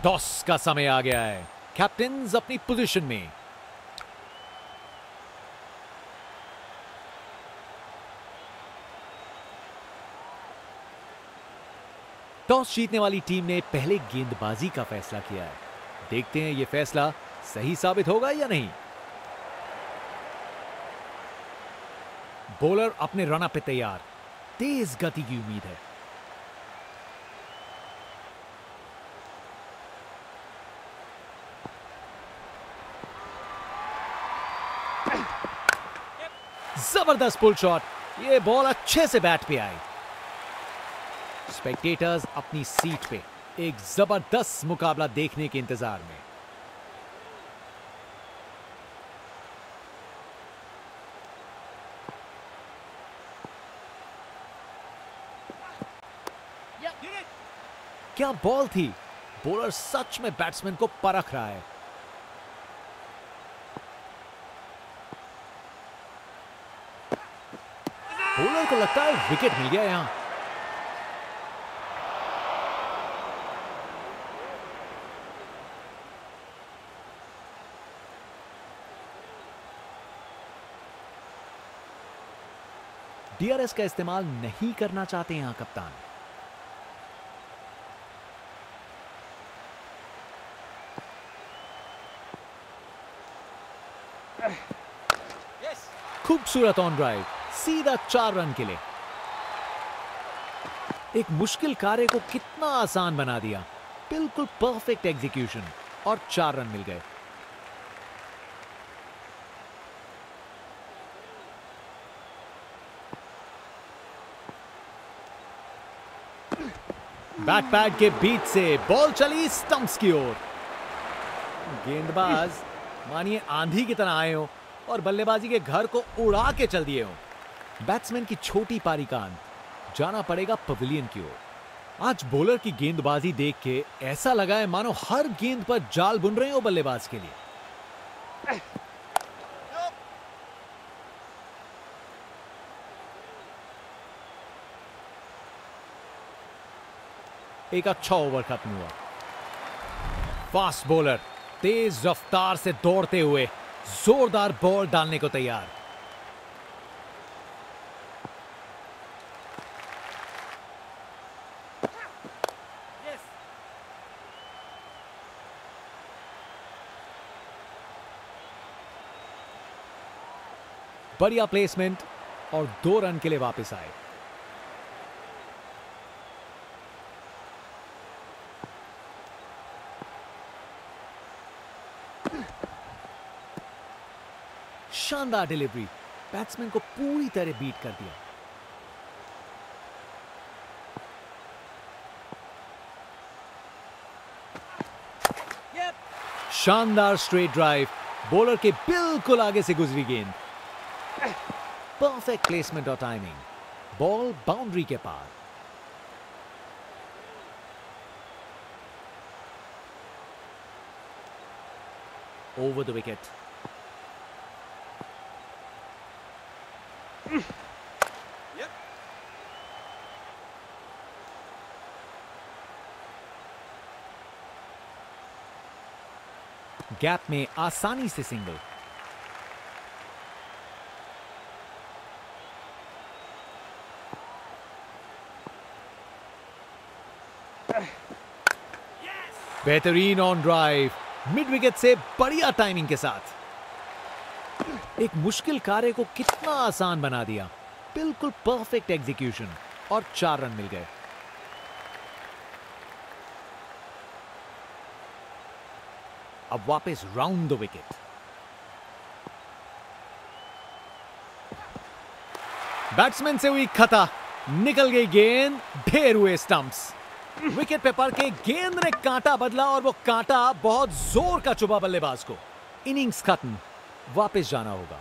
Toss का समय आ गया है। कैप्टन्स अपनी पोजीशन में। टॉस जीतने वाली टीम ने पहले गेंदबाजी का फैसला किया है। देखते हैं यह फैसला सही साबित होगा या नहीं। बॉलर अपने रन अप पे तैयार। तेज गति की उम्मीद है। जबरदस्त पुल शॉट। यह बॉल अच्छे से बैट पे आई। स्पेक्टेटर्स अपनी सीट पे एक जबरदस्त मुकाबला देखने के इंतजार में। क्या बॉल थी। बॉलर सच में बैट्समैन को परख रहा है। बॉलर को लगता है विकेट मिल गया यहां। डीआरएस का इस्तेमाल नहीं करना चाहते यहां कप्तान। खूबसूरत ऑन ड्राइव। सीधा 4 रन के लिए। एक मुश्किल कार्य को कितना आसान बना दिया। बिल्कुल परफेक्ट एग्जीक्यूशन और 4 रन मिल गए। बैट पैड के बीच से बॉल चली स्टंप्स की ओर। गेंदबाज मानिए आंधी की तरह आए हो और बल्लेबाजी के घर को उड़ा के चल दिए हो। बैट्समैन की छोटी पारी का अंत। जाना पड़ेगा पवेलियन की ओर। आज बॉलर की गेंदबाजी देख के ऐसा लगा है मानो हर गेंद पर जाल बुन रहे हो बल्लेबाज के लिए। एक अच्छा ओवर खत्म हुआ। फास्ट बॉलर तेज रफ्तार से दौड़ते हुए जोरदार बॉल डालने को तैयार। बढ़िया प्लेसमेंट और 2 रन के लिए वापस आए। शानदार डिलीवरी। बैट्समैन को पूरी तरह बीट कर दिया। शानदार स्ट्रेट ड्राइव। बॉलर के बिल्कुल आगे से गुजरी गेंद। परफेक्ट प्लेसमेंट और टाइमिंग। बॉल बाउंड्री के पार। Over the wicket. गैप में आसानी से सिंगल। बेहतरीन ऑन ड्राइव। मिड विकेट से बढ़िया टाइमिंग के साथ। एक मुश्किल कार्य को कितना आसान बना दिया। बिल्कुल परफेक्ट एग्जीक्यूशन और 4 रन मिल गए। अब वापस राउंड द विकेट। बैट्समैन से हुई खता। निकल गई गेंद। ढेर हुए स्टंप्स। विकेट पे पड़ के गेंद ने कांटा बदला और वो कांटा बहुत जोर का चुभा बल्लेबाज को। इनिंग्स खत्म। वापस जाना होगा।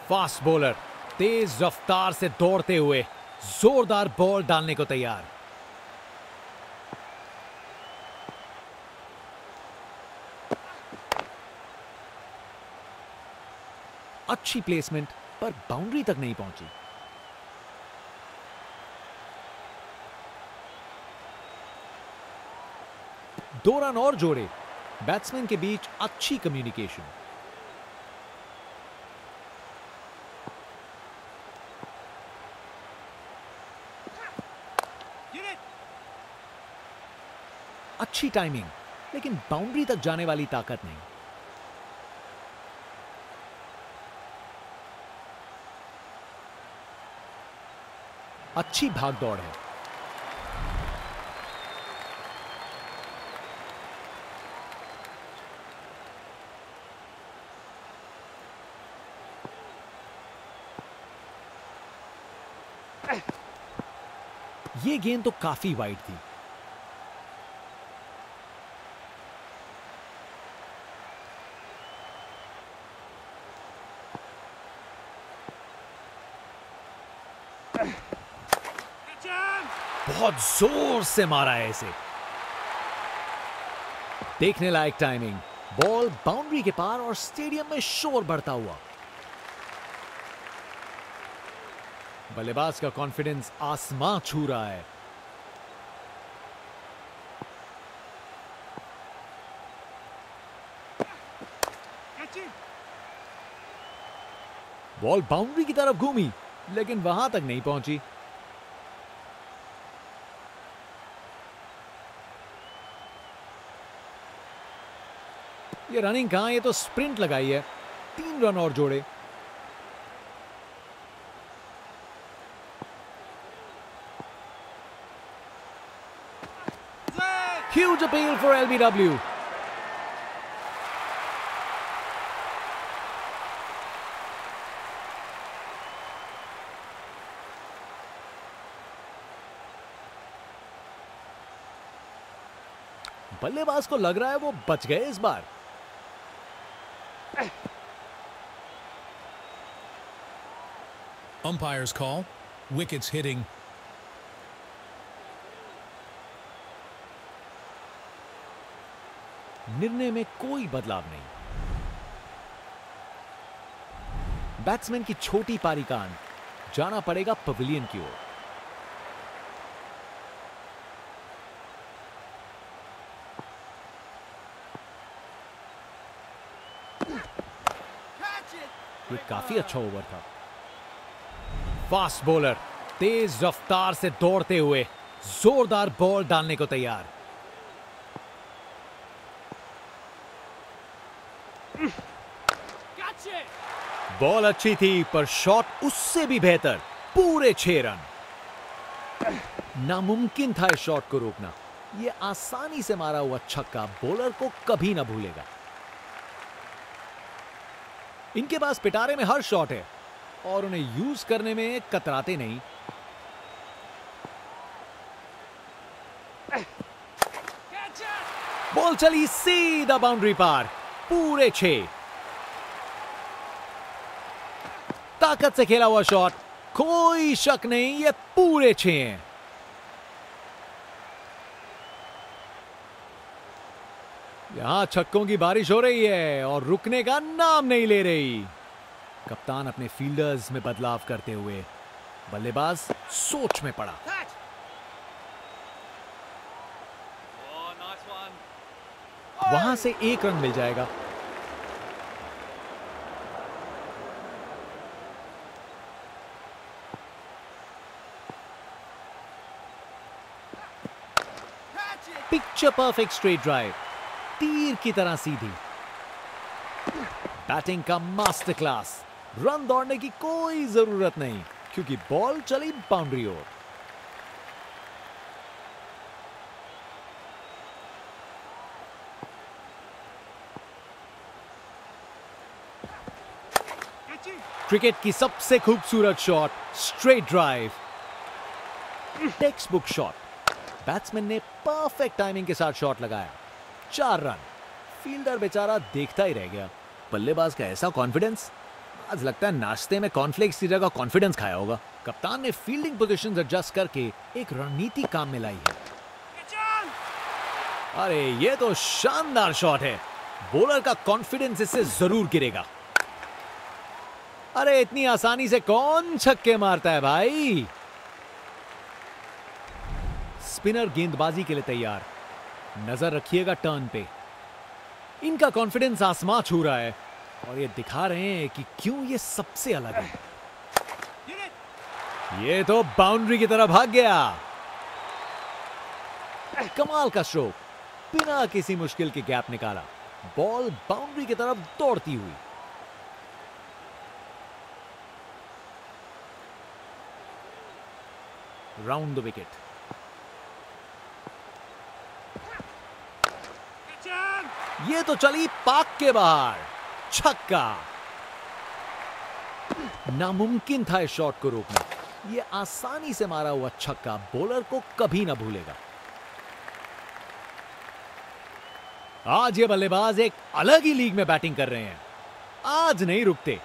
फास्ट बॉलर तेज रफ्तार से दौड़ते हुए जोरदार बॉल डालने को तैयार। अच्छी प्लेसमेंट पर बाउंड्री तक नहीं पहुंची। 2 रन और जोड़े। बैट्समैन के बीच अच्छी कम्युनिकेशन। अच्छी टाइमिंग, लेकिन बाउंड्री तक जाने वाली ताकत नहीं। अच्छी भाग दौड़ है। ये गेंद तो काफी वाइड थी। बहुत जोर से मारा है इसे। देखने लायक टाइमिंग। बॉल बाउंड्री के पार और स्टेडियम में शोर बढ़ता हुआ। बल्लेबाज का कॉन्फिडेंस आसमां छू रहा है। बॉल बाउंड्री की तरफ घूमी, लेकिन वहां तक नहीं पहुंची। ये रनिंग कहां, ये तो स्प्रिंट लगाई है। 3 रन और जोड़े। Huge appeal for LBW. बल्लेबाज को लग रहा है वो बच गए इस बार। Umpire's call. Wickets hitting. निर्णय में कोई बदलाव नहीं। बैट्समैन की छोटी पारी का अंत। जाना पड़ेगा पवेलियन की ओर। ये काफी अच्छा ओवर था। फास्ट बॉलर तेज रफ्तार से दौड़ते हुए जोरदार बॉल डालने को तैयार। बॉल अच्छी थी पर शॉट उससे भी बेहतर। पूरे 6 रन। नामुमकिन था इस शॉट को रोकना। यह आसानी से मारा हुआ छक्का बॉलर को कभी ना भूलेगा। इनके पास पिटारे में हर शॉट है और उन्हें यूज करने में कतराते नहीं। बॉल चली सीधा बाउंड्री पार। पूरे 6। ताकत से खेला हुआ शॉट। कोई शक नहीं, ये पूरे 6 हैं। यहां छक्कों की बारिश हो रही है और रुकने का नाम नहीं ले रही। कप्तान अपने फील्डर्स में बदलाव करते हुए बल्लेबाज सोच में पड़ा। वहां से 1 रन मिल जाएगा। Picture perfect straight drive. तीर की तरह सीधी। बैटिंग का मास्टर क्लास। रन दौड़ने की कोई जरूरत नहीं क्योंकि बॉल चली बाउंड्री ओर। क्रिकेट की सबसे खूबसूरत shot, straight drive. Text book shot. Batsman ने परफेक्ट टाइमिंग के साथ शॉट लगाया। 4 रन। फील्डर बेचारा देखता ही रह गया। बल्लेबाज का ऐसा कॉन्फिडेंस, आज लगता है नाश्ते में कॉर्नफ्लेक्स की जगह कॉन्फिडेंस खाया होगा। कप्तान ने फील्डिंग पोजीशंस एडजस्ट करके एक रणनीति काम में लाई है। अरे ये तो शानदार शॉट है। बॉलर का कॉन्फिडेंस इससे जरूर गिरेगा। अरे इतनी आसानी से कौन छक्के मारता है भाई। स्पिनर गेंदबाजी के लिए तैयार। नजर रखिएगा टर्न पे। इनका कॉन्फिडेंस आसमां छू रहा है और ये दिखा रहे हैं कि क्यों ये सबसे अलग है। ये तो बाउंड्री की तरफ भाग गया। कमाल का स्ट्रोक, बिना किसी मुश्किल के गैप निकाला, बॉल बाउंड्री की तरफ दौड़ती हुई। Round the wicket. ये तो चली पाक के बाहर, छक्का। नामुमकिन था इस शॉट को रोकना। ये आसानी से मारा हुआ छक्का बॉलर को कभी ना भूलेगा। आज ये बल्लेबाज एक अलग ही लीग में बैटिंग कर रहे हैं, आज नहीं रुकते।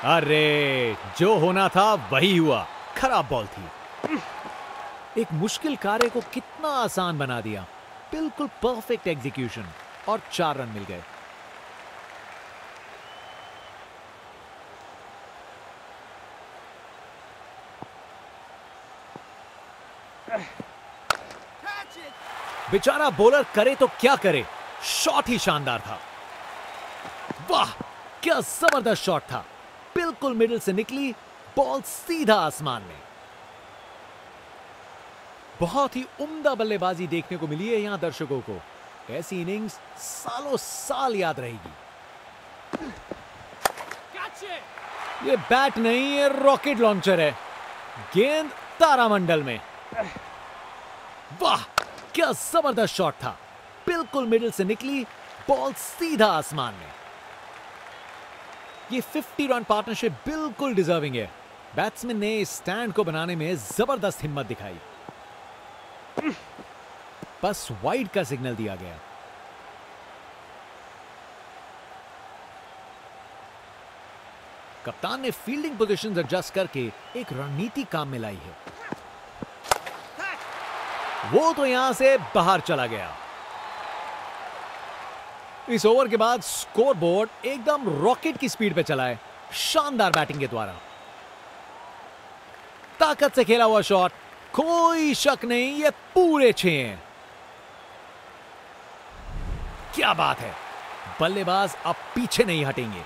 अरे जो होना था वही हुआ, खराब बॉल थी। एक मुश्किल कार्य को कितना आसान बना दिया। बिल्कुल परफेक्ट एग्जीक्यूशन और 4 रन मिल गए। बेचारा बॉलर करे तो क्या करे, शॉट ही शानदार था। वाह क्या जबरदस्त शॉट था, बिल्कुल मिडिल से निकली बॉल सीधा आसमान में। बहुत ही उम्दा बल्लेबाजी देखने को मिली है यहां दर्शकों को। ऐसी इनिंग्स सालों साल याद रहेगी। ये बैट नहीं, ये रॉकेट लॉन्चर है। गेंद तारामंडल में। वाह क्या जबरदस्त शॉट था, बिल्कुल मिडिल से निकली बॉल सीधा आसमान में। ये 50 रन पार्टनरशिप बिल्कुल डिजर्विंग है। बैट्समैन ने इस स्टैंड को बनाने में जबरदस्त हिम्मत दिखाई। बस वाइड का सिग्नल दिया गया। कप्तान ने फील्डिंग पोजीशंस एडजस्ट करके एक रणनीति काम में लाई है। वो तो यहां से बाहर चला गया। इस ओवर के बाद स्कोरबोर्ड एकदम रॉकेट की स्पीड पे चला है, शानदार बैटिंग के द्वारा। ताकत से खेला हुआ शॉट, कोई शक नहीं ये पूरे 6 हैं। क्या बात है, बल्लेबाज अब पीछे नहीं हटेंगे।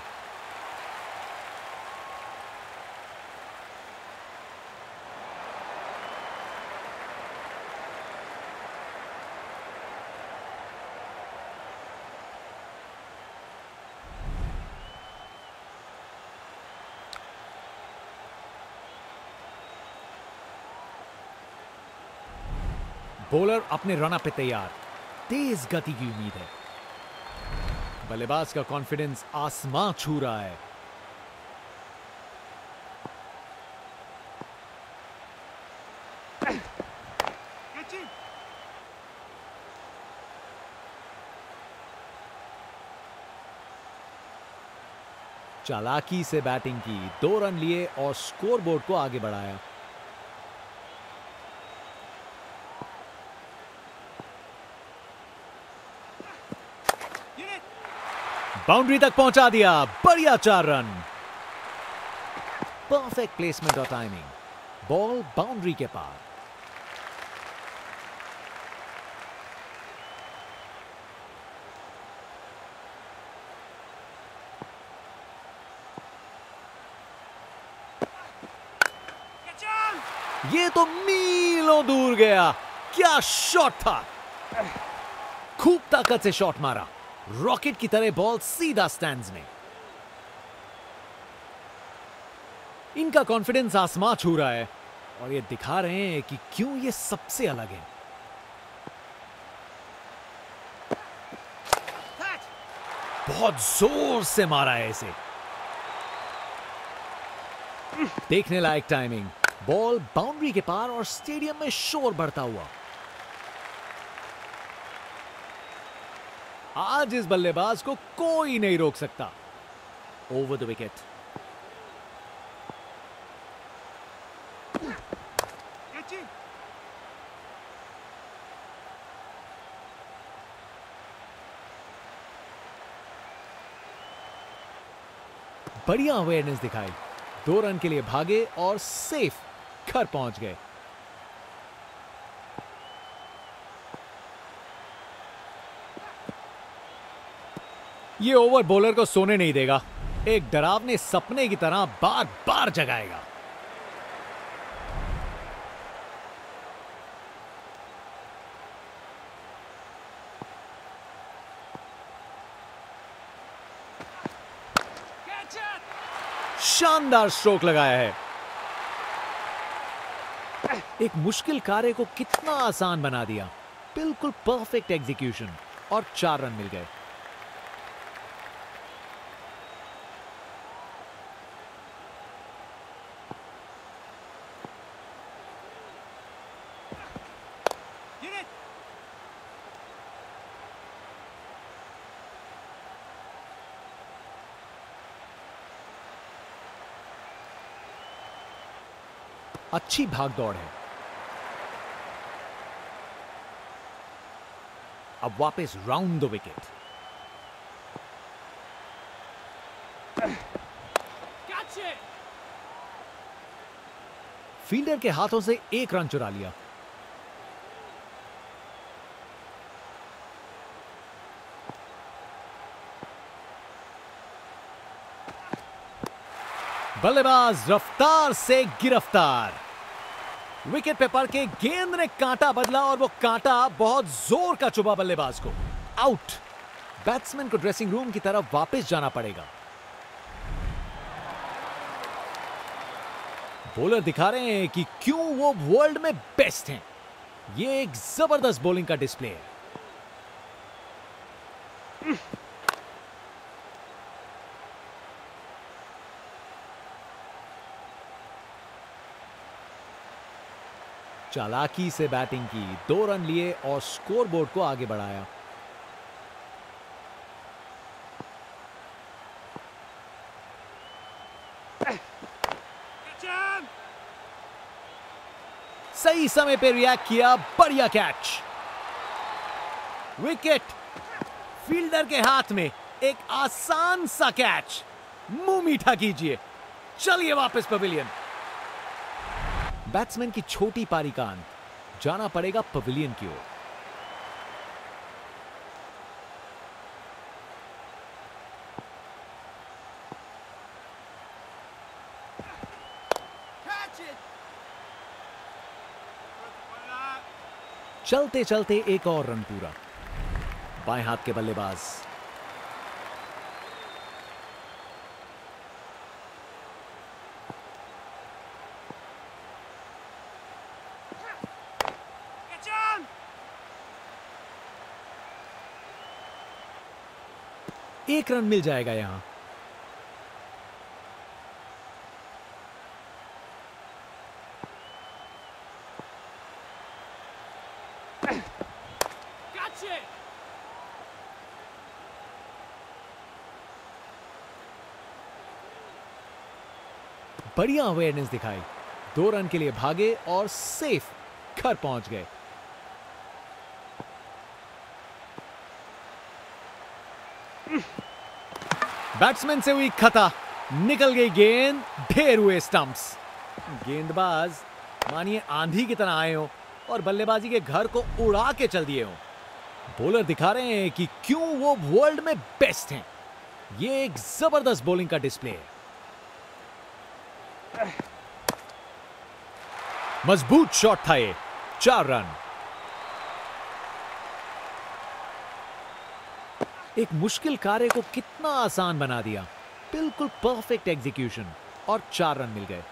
बॉलर अपने रनअप पे तैयार, तेज गति की उम्मीद है। बल्लेबाज का कॉन्फिडेंस आसमां छू रहा है। चालाकी से बैटिंग की, 2 रन लिए और स्कोरबोर्ड को आगे बढ़ाया। बाउंड्री तक पहुंचा दिया, बढ़िया 4 रन। परफेक्ट प्लेसमेंट और टाइमिंग, बॉल बाउंड्री के पार। ये तो मीलों दूर गया, क्या शॉट था। खूब ताकत से शॉट मारा, रॉकेट की तरह बॉल सीधा स्टैंड्स में। इनका कॉन्फिडेंस आसमां छू रहा है और ये दिखा रहे हैं कि क्यों ये सबसे अलग है। बहुत जोर से मारा है इसे। देखने लायक टाइमिंग, बॉल बाउंड्री के पार और स्टेडियम में शोर बढ़ता हुआ। आज इस बल्लेबाज को कोई नहीं रोक सकता। Over the wicket. बढ़िया अवेयरनेस दिखाई, 2 रन के लिए भागे और सेफ घर पहुंच गए। ये ओवर बॉलर को सोने नहीं देगा, एक डरावने सपने की तरह बार बार जगाएगा। शानदार स्ट्रोक लगाया है। एक मुश्किल कार्य को कितना आसान बना दिया। बिल्कुल परफेक्ट एग्जीक्यूशन और 4 रन मिल गए। अच्छी भाग दौड़ है। अब वापस राउंड द विकेट। फील्डर के हाथों से 1 रन चुरा लिया। बल्लेबाज रफ्तार से गिरफ्तार। विकेट पे पड़ के गेंद ने कांटा बदला और वो कांटा बहुत जोर का चुभा बल्लेबाज को। आउट। बैट्समैन को ड्रेसिंग रूम की तरफ वापस जाना पड़ेगा। बॉलर दिखा रहे हैं कि क्यों वो वर्ल्ड में बेस्ट हैं। ये एक जबरदस्त बॉलिंग का डिस्प्ले है। चालाकी से बैटिंग की, 2 रन लिए और स्कोरबोर्ड को आगे बढ़ाया। सही समय पे रिएक्ट किया, बढ़िया कैच। विकेट। फील्डर के हाथ में एक आसान सा कैच। मुंह मीठा कीजिए, चलिए वापस पवेलियन। बैट्समैन की छोटी पारी का अंत, जाना पड़ेगा पवेलियन की ओर। चलते चलते एक और रन पूरा। बाएं हाथ के बल्लेबाज। एक रन मिल जाएगा यहां। बढ़िया अवेयरनेस दिखाई। 2 रन के लिए भागे और सेफ घर पहुंच गए। बैट्समैन से हुई खता, निकल गई गेंद, ढेर हुए स्टंप्स। गेंदबाज मानिए आंधी की तरह आए हो और बल्लेबाजी के घर को उड़ा के चल दिए हो। बॉलर दिखा रहे हैं कि क्यों वो वर्ल्ड में बेस्ट हैं। ये एक जबरदस्त बॉलिंग का डिस्प्ले है। मजबूत शॉट था ये। 4 रन। एक मुश्किल कार्य को कितना आसान बना दिया। बिल्कुल परफेक्ट एग्जीक्यूशन और 4 रन मिल गए।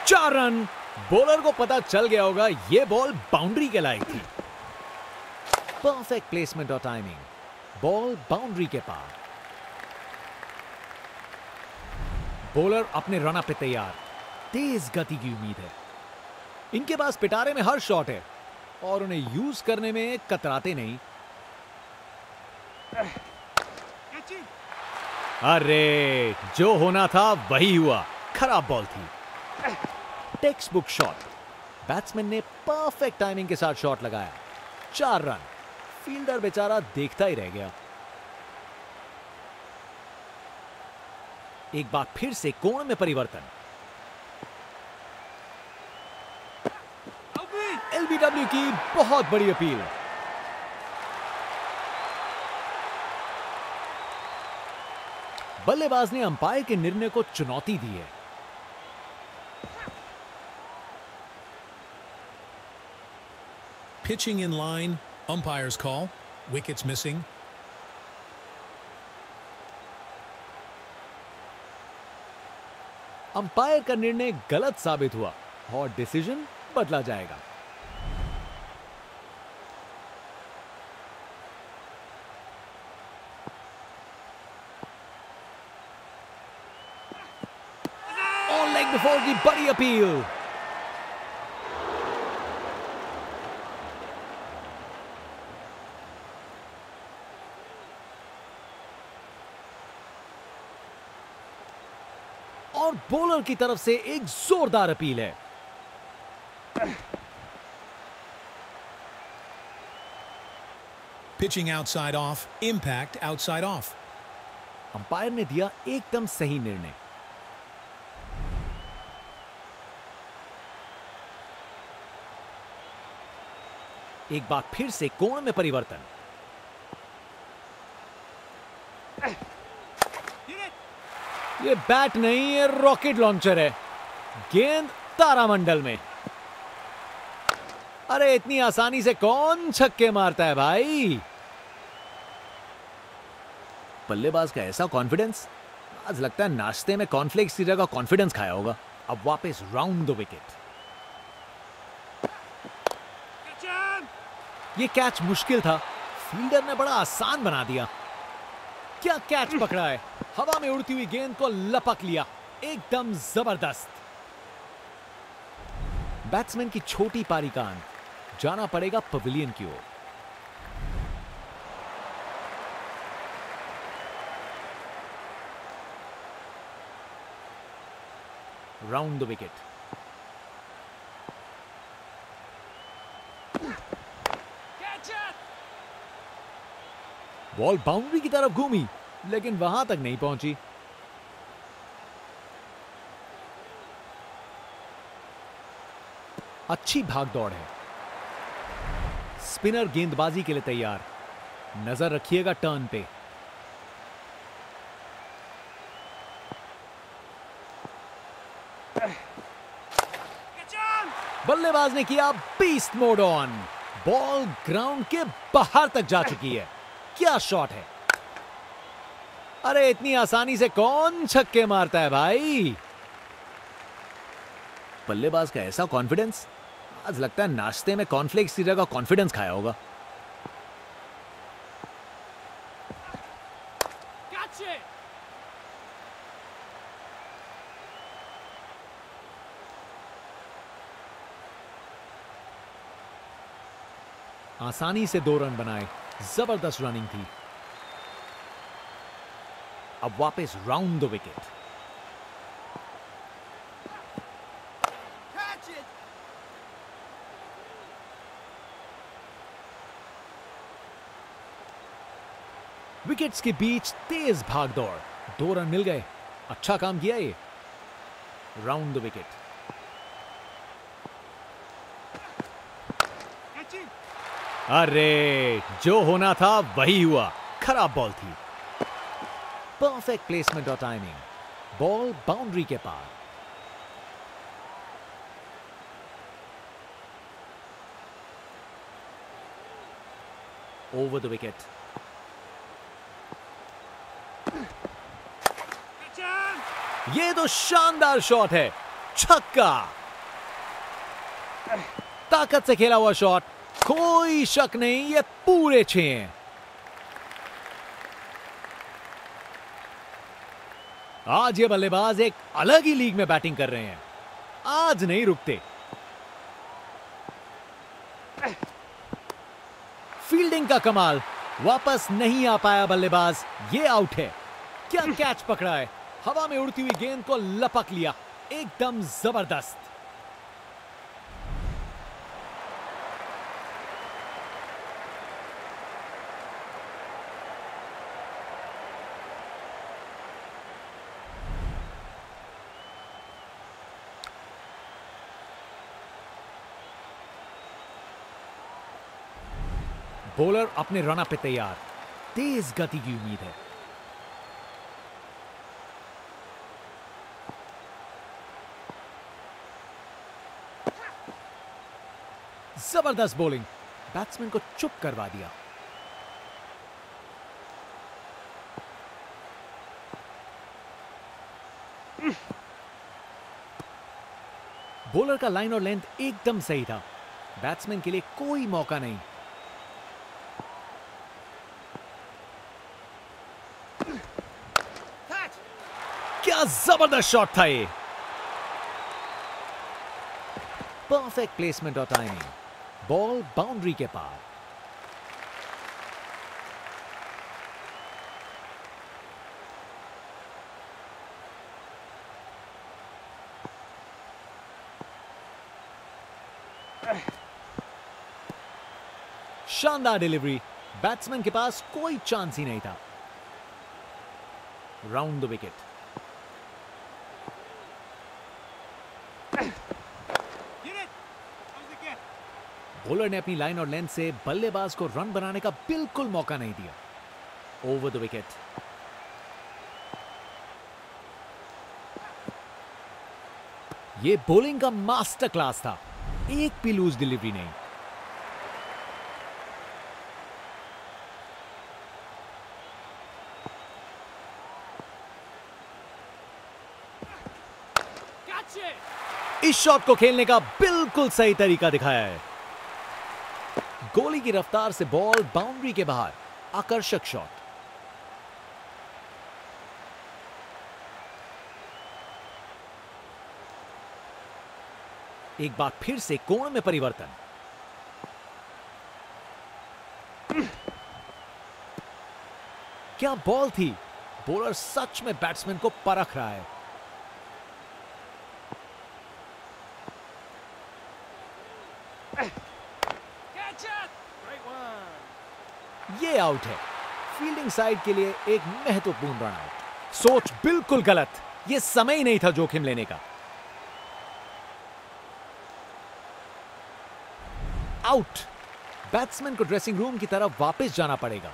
चार रन। बॉलर को पता चल गया होगा यह बॉल बाउंड्री के लायक थी। परफेक्ट प्लेसमेंट और टाइमिंग। बॉल बाउंड्री के पार। बॉलर अपने रन अप पे तैयार। तेज गति की उम्मीद है। इनके पास पिटारे में हर शॉट है और उन्हें यूज करने में कतराते नहीं। अरे, जो होना था वही हुआ। खराब बॉल थी। Text book shot. बैट्समैन ने परफेक्ट टाइमिंग के साथ शॉट लगाया। 4 रन। फील्डर बेचारा देखता ही रह गया। एक बार फिर से कोण में परिवर्तन। एलबीडब्ल्यू की बहुत बड़ी अपील। बल्लेबाज ने अंपायर के निर्णय को चुनौती दी है। Pitching in line. Umpire's call. Wickets missing. Umpire का निर्णय गलत साबित हुआ और डिसीजन बदला जाएगा। ऑन लेग बिफोर की बड़ी अपील। और बॉलर की तरफ से एक जोरदार अपील है। Pitching outside off. Impact outside off. Umpire ने दिया एकदम सही निर्णय। एक बार फिर से कोण में परिवर्तन। ये बैट नहीं, ये रॉकेट लॉन्चर है। गेंद तारामंडल में। अरे इतनी आसानी से कौन छक्के मारता है भाई। बल्लेबाज का ऐसा कॉन्फिडेंस, आज लगता है नाश्ते में कॉर्नफ्लेक्स की जगह कॉन्फिडेंस खाया होगा। अब वापस राउंड द विकेट। ये कैच मुश्किल था, फील्डर ने बड़ा आसान बना दिया। क्या कैच पकड़ा है, हवा में उड़ती हुई गेंद को लपक लिया, एकदम जबरदस्त। बैट्समैन की छोटी पारी का अंत, जाना पड़ेगा पवेलियन की ओर। Round the wicket. Ball boundary की तरफ घूमी, लेकिन वहां तक नहीं पहुंची। अच्छी भागदौड़ है। स्पिनर गेंदबाजी के लिए तैयार। नजर रखिएगा टर्न पे। बल्लेबाज ने किया beast mode on. Ball ground के बाहर तक जा चुकी है। क्या शॉट है। अरे इतनी आसानी से कौन छक्के मारता है भाई। बल्लेबाज का ऐसा कॉन्फिडेंस, आज लगता है नाश्ते में कॉर्नफ्लेक्स की जगह कॉन्फिडेंस खाया होगा। आसानी से 2 रन बनाए, जबरदस्त रनिंग थी। अब वापस राउंड द विकेट। विकेट्स के बीच तेज भागदौड़, 2 रन मिल गए। अच्छा काम किया ये। Round the wicket. अरे जो होना था वही हुआ, खराब बॉल थी। परफेक्ट प्लेसमेंट और टाइमिंग, बॉल बाउंड्री के पार। Over the wicket. ये तो शानदार शॉट है, छक्का। ताकत से खेला हुआ शॉट, कोई शक नहीं, ये पूरे 6 हैं। आज ये बल्लेबाज एक अलग ही लीग में बैटिंग कर रहे हैं, आज नहीं रुकते। फील्डिंग का कमाल, वापस नहीं आ पाया बल्लेबाज, ये आउट है। क्या कैच पकड़ा है, हवा में उड़ती हुई गेंद को लपक लिया, एकदम जबरदस्त। बॉलर अपने रन पे तैयार, तेज गति की उम्मीद है। जबरदस्त बॉलिंग, बैट्समैन को चुप करवा दिया। बॉलर का लाइन और लेंथ एकदम सही था, बैट्समैन के लिए कोई मौका नहीं। क्या जबरदस्त शॉट था ये, परफेक्ट प्लेसमेंट और टाइमिंग, बॉल बाउंड्री के पार। शानदार डिलीवरी, बैट्समैन के पास कोई चांस ही नहीं था। Round the wicket. बॉलर ने अपनी लाइन और लेंथ से बल्लेबाज को रन बनाने का बिल्कुल मौका नहीं दिया। Over the wicket. ये बॉलिंग का मास्टर क्लास था, एक भी लूज डिलीवरी नहीं। इस शॉट को खेलने का बिल्कुल सही तरीका दिखाया है। गोली की रफ्तार से बॉल बाउंड्री के बाहर, आकर्षक शॉट। एक बार फिर से कोण में परिवर्तन। क्या बॉल थी, बॉलर सच में बैट्समैन को परख रहा है। ये आउट है, फील्डिंग साइड के लिए एक महत्वपूर्ण रन आउट। सोच बिल्कुल गलत, ये समय ही नहीं था जोखिम लेने का। आउट, बैट्समैन को ड्रेसिंग रूम की तरफ वापस जाना पड़ेगा।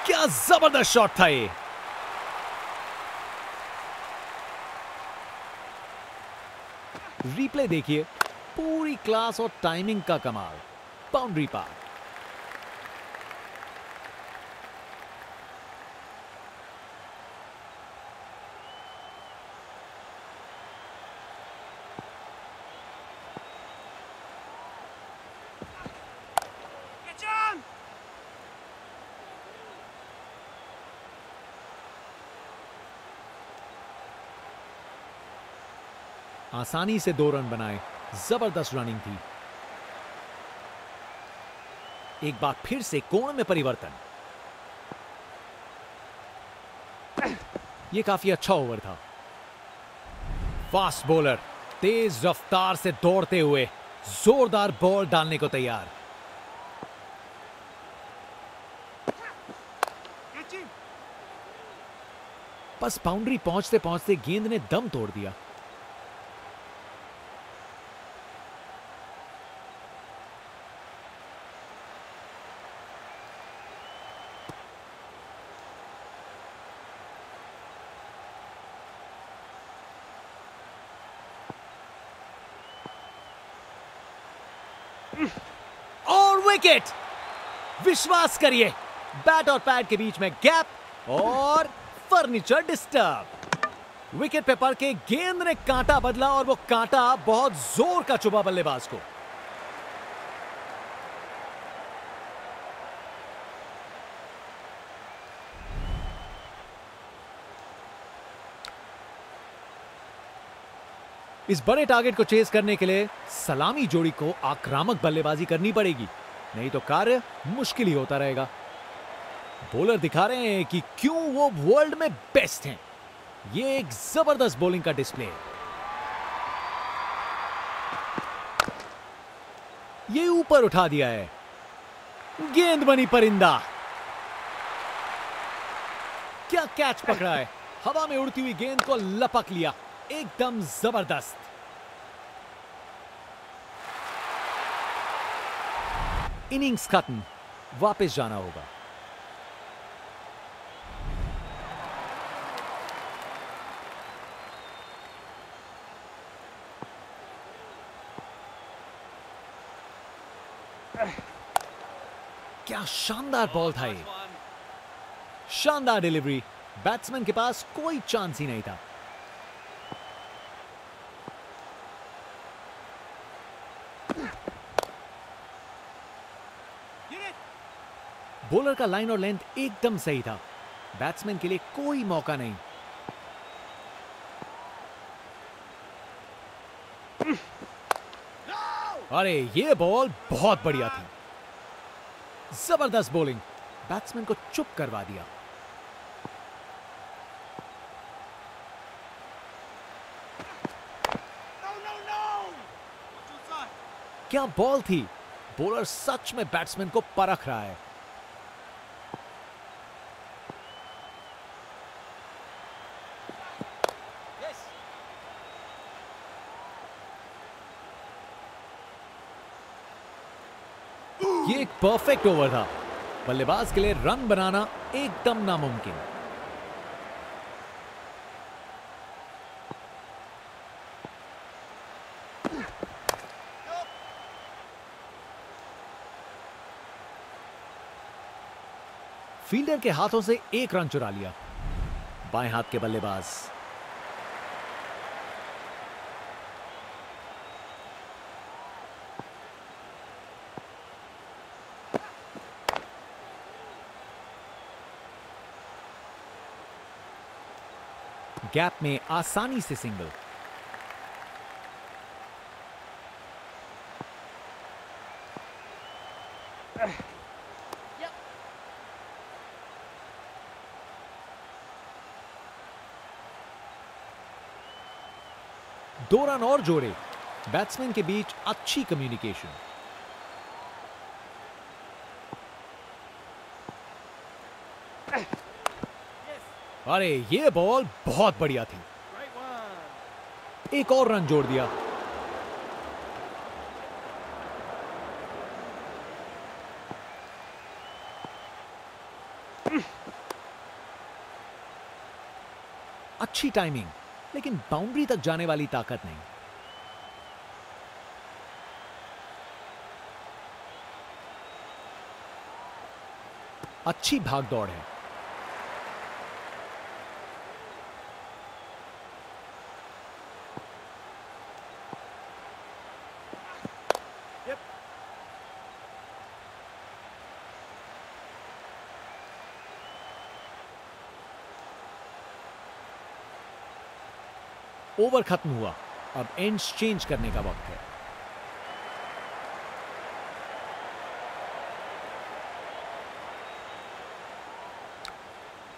क्या जबरदस्त शॉट था ये। रिप्ले देखिए, पूरी क्लास और टाइमिंग का कमाल, बाउंड्री पार। आसानी से 2 रन बनाए, जबरदस्त रनिंग थी। एक बार फिर से कोण में परिवर्तन। यह काफी अच्छा ओवर था। फास्ट बॉलर तेज रफ्तार से दौड़ते हुए जोरदार बॉल डालने को तैयार। बस बाउंड्री पहुंचते पहुंचते गेंद ने दम तोड़ दिया। और विकेट। विश्वास करिए, बैट और पैड के बीच में गैप और फर्नीचर डिस्टर्ब। विकेट पे पड़ के गेंद ने कांटा बदला और वो कांटा बहुत जोर का चुभा बल्लेबाज को। इस बड़े टारगेट को चेस करने के लिए सलामी जोड़ी को आक्रामक बल्लेबाजी करनी पड़ेगी, नहीं तो कार्य मुश्किल ही होता रहेगा। बॉलर दिखा रहे हैं कि क्यों वो वर्ल्ड में बेस्ट हैं। ये एक जबरदस्त बॉलिंग का डिस्प्ले है। ये ऊपर उठा दिया है, गेंद बनी परिंदा। क्या कैच पकड़ा है, हवा में उड़ती हुई गेंद को लपक लिया, एकदम जबरदस्त। इनिंग्स खत्म, वापस जाना होगा। क्या शानदार बॉल था ये, शानदार डिलीवरी, बैट्समैन के पास कोई चांस ही नहीं था। बॉलर का लाइन और लेंथ एकदम सही था, बैट्समैन के लिए कोई मौका नहीं। अरे ये बॉल बहुत बढ़िया थी, जबरदस्त बॉलिंग, बैट्समैन को चुप करवा दिया। क्या बॉल थी, बॉलर सच में बैट्समैन को परख रहा है। ये एक परफेक्ट ओवर था, बल्लेबाज के लिए रन बनाना एकदम नामुमकिन। फील्डर के हाथों से एक रन चुरा लिया, बाएं हाथ के बल्लेबाज। गैप में आसानी से सिंगल। दो रन और जोड़े, बैट्समैन के बीच अच्छी कम्युनिकेशन। अरे ये बॉल बहुत बढ़िया थी, एक और रन जोड़ दिया। अच्छी टाइमिंग, लेकिन बाउंड्री तक जाने वाली ताकत नहीं। अच्छी भागदौड़ है। ओवर खत्म हुआ, अब एंड्स चेंज करने का वक्त है।